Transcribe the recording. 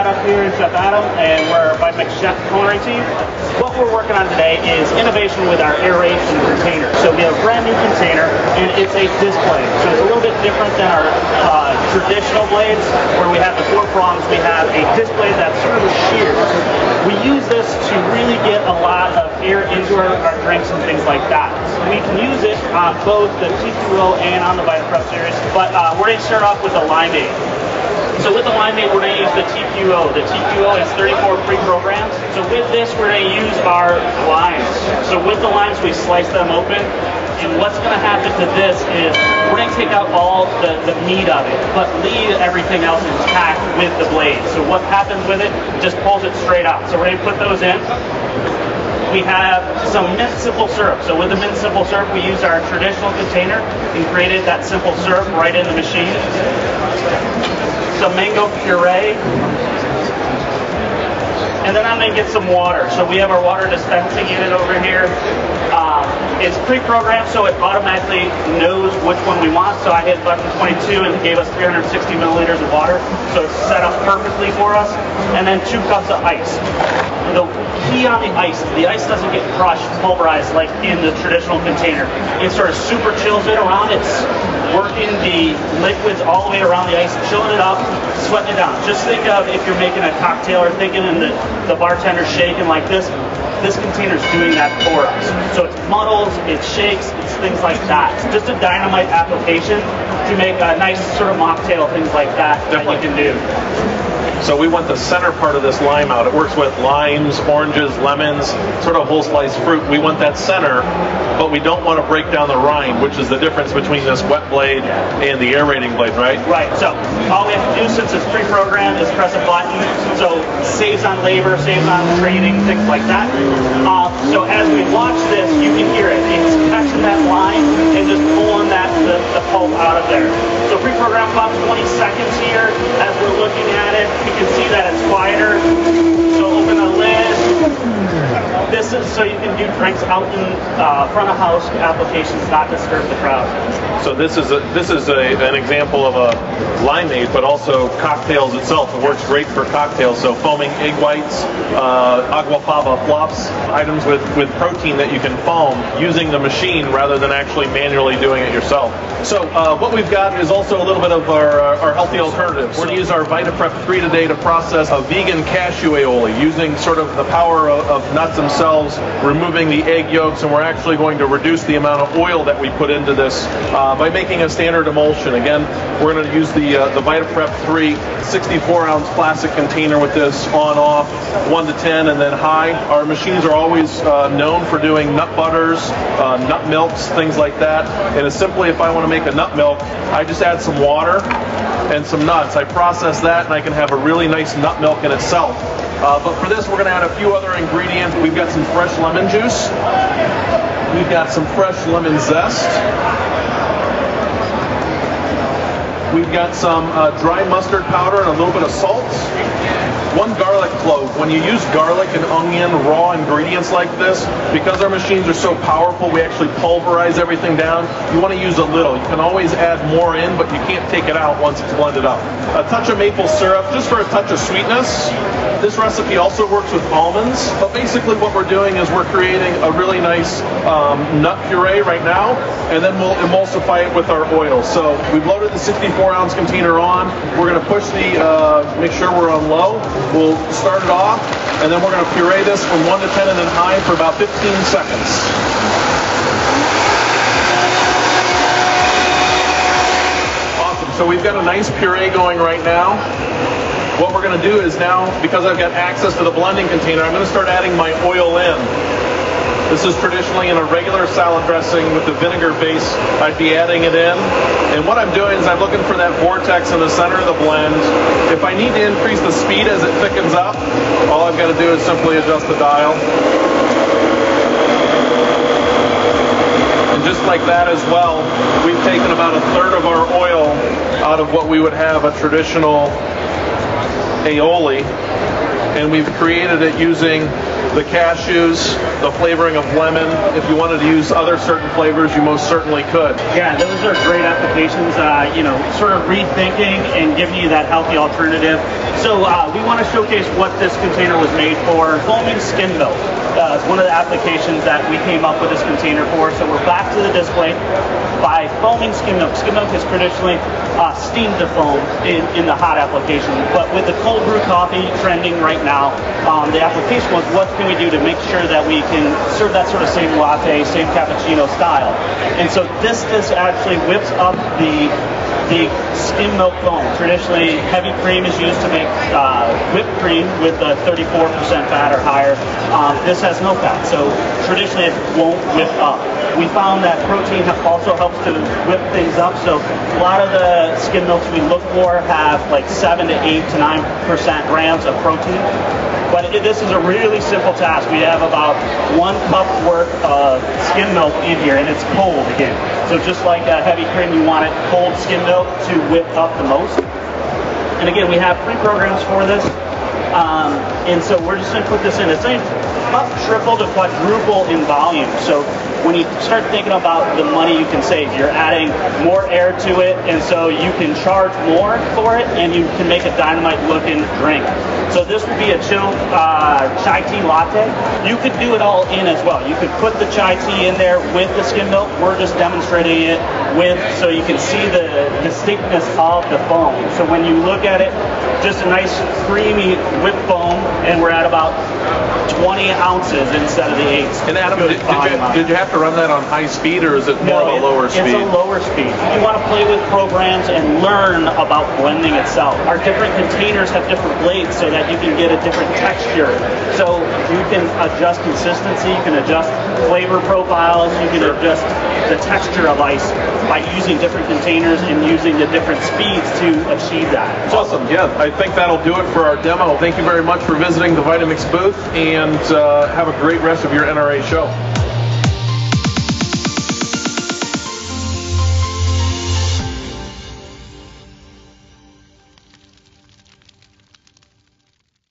Setup here in Chef Adam, and we're Vitamix Chef culinary team. What we're working on today is innovation with our aeration container. So we have a brand new container, and it's a display. So it's a little bit different than our traditional blades, where we have the 4 prongs. We have a display that's sort of sheared. We use this to really get a lot of air into our drinks and things like that. So we can use it on both the TQO and on the VitaPrep series, but we're going to start off with the limeade. So with the limeade, we're going to use the TQO. The TQO is 34 pre-programmed. So with this, we're going to use our limes. So with the limes, we slice them open. And what's going to happen to this is we're going to take out all the meat of it, but leave everything else intact with the blade. So what happens with it, just pulls it straight out. So we're going to put those in. We have some mint simple syrup. So with the mint simple syrup, we use our traditional container and created that simple syrup right in the machine. Some mango puree, and then I'm going to get some water. So we have our water dispensing unit over here. It's pre-programmed, so it automatically knows which one we want. So I hit button 22 and it gave us 360 milliliters of water. So it's set up perfectly for us. And then 2 cups of ice. The key on the ice doesn't get crushed, pulverized like in the traditional container. It sort of super chills it around. It's working the liquids all the way around the ice, chilling it up, sweating it down. Just think of if you're making a cocktail or thinking in the bartender shaking like this. This container's doing that for us. So it's muddles, it shakes, it's things like that. It's just a dynamite application to make a nice sort of mocktail, things like that that you can do. So we want the center part of this lime out. It works with limes, oranges, lemons, sort of whole slice fruit. We want that center, but we don't want to break down the rind, which is the difference between this wet blade and the aerating blade, right? Right. So all we have to do, since it's pre-programmed, is press a button. So saves on labor, saves on training, things like that. So as we watch this, you can hear it. It's catching that line and just pulling the pulp out of there. So pre-programmed about 20 seconds here. As we're looking at it, you can see that it's quieter. So open the lid. This is so you can do drinks out in front of house applications, not disturb the crowd. So this is an example of a limeade, but also cocktails itself. It works great for cocktails. So foaming egg whites, aguafaba flops, items with protein that you can foam using the machine rather than actually manually doing it yourself. So what we've got is also a little bit of our healthy alternatives. We're going to use our VitaPrep 3 today to process a vegan cashew aioli using sort of the power of nuts themselves, removing the egg yolks, and we're actually going to reduce the amount of oil that we put into this by making a standard emulsion. Again, we're going to use the VitaPrep 3 64-ounce plastic container with this on-off, 1 to 10, and then high. Our machines are always known for doing nut butters, nut milks, things like that. And it's simply, if I want to make a nut milk, I just add some water and some nuts. I process that, and I can have a really nice nut milk in itself. But for this, we're going to add a few other ingredients. We've got some fresh lemon juice. We've got some fresh lemon zest. We've got some dry mustard powder and a little bit of salt. 1 garlic clove. When you use garlic and onion, raw ingredients like this, because our machines are so powerful, we actually pulverize everything down. You want to use a little. You can always add more in, but you can't take it out once it's blended up. A touch of maple syrup, just for a touch of sweetness. This recipe also works with almonds, but basically what we're doing is we're creating a really nice nut puree right now, and then we'll emulsify it with our oil. So we've loaded the 64-ounce container on. We're going to push make sure we're on low. We'll start it off, and then we're going to puree this from 1 to 10 and then high for about 15 seconds. Awesome. So we've got a nice puree going right now. What we're going to do is now, because I've got access to the blending container, I'm going to start adding my oil in. This is traditionally in a regular salad dressing with the vinegar base. I'd be adding it in. And what I'm doing is I'm looking for that vortex in the center of the blend. If I need to increase the speed as it thickens up, all I've got to do is simply adjust the dial. And just like that as well, we've taken about 1/3 of our oil out of what we would have a traditional aioli. and we've created it using the cashews, the flavoring of lemon. If you wanted to use other certain flavors, you most certainly could. Yeah, those are great applications, you know, sort of rethinking and giving you that healthy alternative. So we want to showcase what this container was made for. Foaming skim milk is one of the applications that we came up with this container for. So we're back to the display by foaming skim milk. Skim milk is traditionally steamed to foam in the hot application, but with the cold brew coffee trending right now, the application was what can we do to make sure that we can serve that sort of same latte, same cappuccino style. And so this actually whips up the skim milk foam. Traditionally, heavy cream is used to make whipped cream with 34% fat or higher. This has no fat, so traditionally it won't whip up. We found that protein also helps to whip things up, so a lot of the skim milks we look for have like 7 to 8 to 9% grams of protein. But this is a really simple task. We have about 1 cup worth of skim milk in here, and it's cold again. So just like a heavy cream, you want it cold skim milk to whip up the most. And again, we have 3 programs for this. And so we're just going to put this in. It's about triple to quadruple in volume. So when you start thinking about the money you can save, you're adding more air to it, and so you can charge more for it, and you can make a dynamite looking drink. So this would be a chilled chai tea latte. You could do it all in as well. You could put the chai tea in there with the skim milk. We're just demonstrating it with, so you can see the distinctness of the foam. So when you look at it, just a nice creamy whipped foam, and we're at about 20 ounces instead of the 8. And Adam, did you have to run that on high speed, or is it more of a lower speed? It's a lower speed. You want to play with programs and learn about blending itself. Our different containers have different blades so that you can get a different texture. So you can adjust consistency, you can adjust flavor profiles, you can adjust the texture of ice by using different containers and using the different speeds to achieve that. Awesome. Yeah, I think that'll do it for our demo. Thank you very much for visiting the Vitamix booth, and have a great rest of your NRA show.